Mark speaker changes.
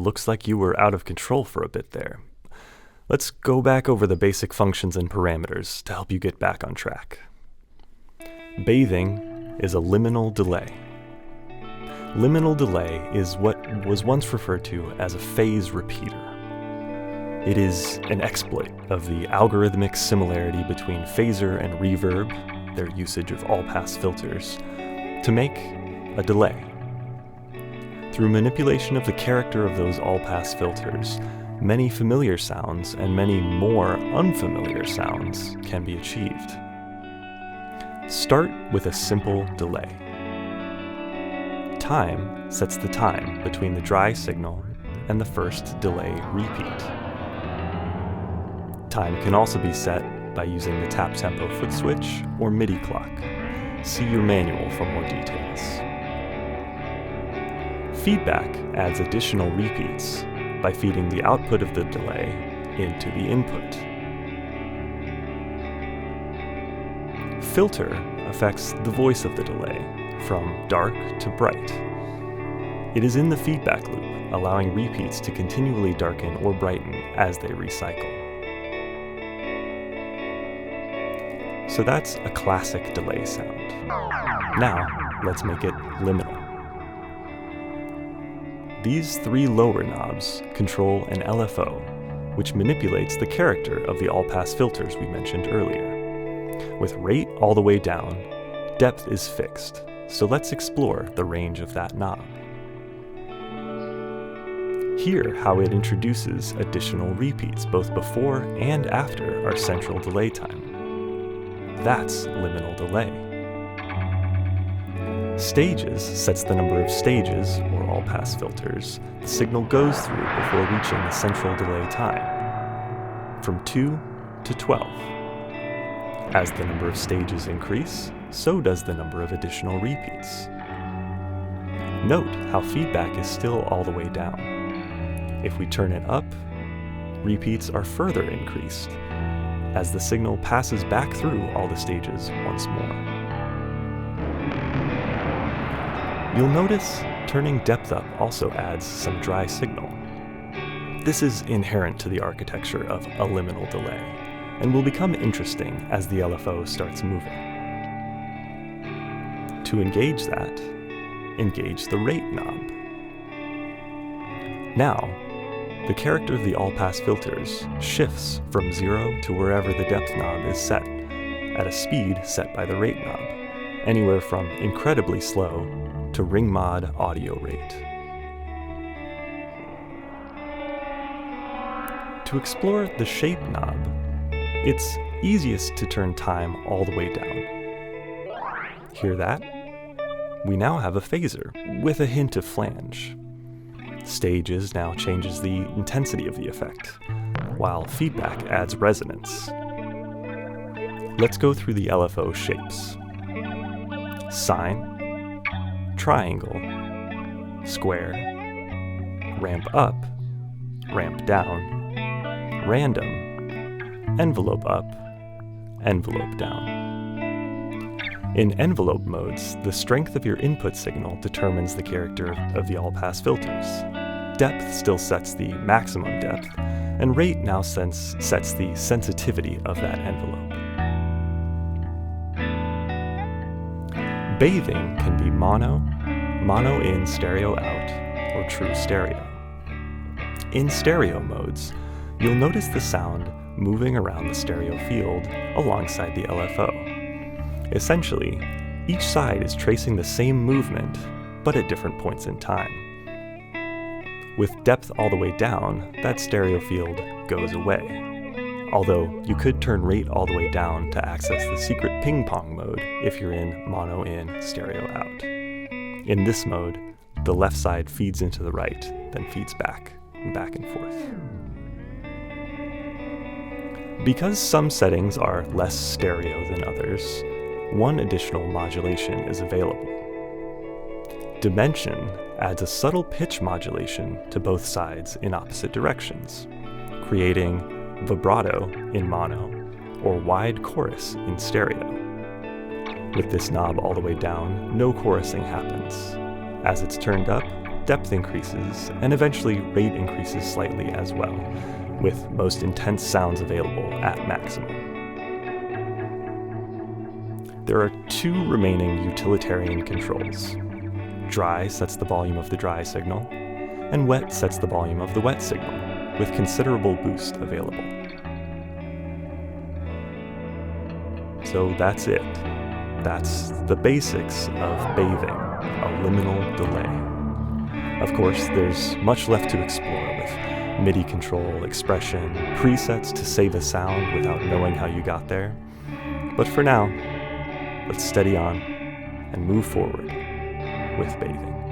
Speaker 1: looks like you were out of control for a bit there. Let's go back over the basic functions and parameters to help you get back on track. Bathing is a liminal delay. Liminal delay is what was once referred to as a phase repeater. It is an exploit of the algorithmic similarity between phaser and reverb, their usage of all-pass filters, to make a delay. Through manipulation of the character of those all-pass filters, many familiar sounds and many more unfamiliar sounds can be achieved. Start with a simple delay. Time sets the time between the dry signal and the first delay repeat. Time can also be set by using the tap tempo foot switch or MIDI clock. See your manual for more details. Feedback adds additional repeats by feeding the output of the delay into the input. Filter affects the voice of the delay from dark to bright. It is in the feedback loop, allowing repeats to continually darken or brighten as they recycle. So that's a classic delay sound. Now, let's make it liminal. These three lower knobs control an LFO, which manipulates the character of the all-pass filters we mentioned earlier. With rate all the way down, depth is fixed, so let's explore the range of that knob. Hear how it introduces additional repeats both before and after our central delay time. That's liminal delay. Stages sets the number of stages, or all-pass filters, the signal goes through before reaching the central delay time, from 2 to 12. As the number of stages increase, so does the number of additional repeats. Note how feedback is still all the way down. If we turn it up, repeats are further increased, as the signal passes back through all the stages once more. You'll notice turning depth up also adds some dry signal. This is inherent to the architecture of a liminal delay, and will become interesting as the LFO starts moving. To engage that, engage the rate knob. Now, the character of the all-pass filters shifts from 0 to wherever the depth knob is set, at a speed set by the rate knob, anywhere from incredibly slow to ring mod audio rate. To explore the shape knob, it's easiest to turn time all the way down. Hear that? We now have a phaser with a hint of flange. Stages now changes the intensity of the effect, while feedback adds resonance. Let's go through the LFO shapes. Sine, triangle, square, ramp up, ramp down, random, envelope up, envelope down. In envelope modes, the strength of your input signal determines the character of the all-pass filters. Depth still sets the maximum depth, and rate now sets the sensitivity of that envelope. Bathing can be mono, mono in, stereo out, or true stereo. In stereo modes, you'll notice the sound moving around the stereo field alongside the LFO. Essentially, each side is tracing the same movement, but at different points in time. With depth all the way down, that stereo field goes away. Although you could turn rate all the way down to access the secret ping-pong mode if you're in mono in, stereo out. In this mode, the left side feeds into the right, then feeds back and forth. Because some settings are less stereo than others, one additional modulation is available. Dimension adds a subtle pitch modulation to both sides in opposite directions, creating vibrato in mono or wide chorus in stereo. With this knob all the way down, no chorusing happens. As it's turned up, depth increases, and eventually rate increases slightly as well, with most intense sounds available at maximum. There are two remaining utilitarian controls. Dry sets the volume of the dry signal, and wet sets the volume of the wet signal, with considerable boost available. So that's it. That's the basics of bathing, a liminal delay. Of course, there's much left to explore with MIDI control, expression, presets to save a sound without knowing how you got there. But for now, let's steady on and move forward with bathing.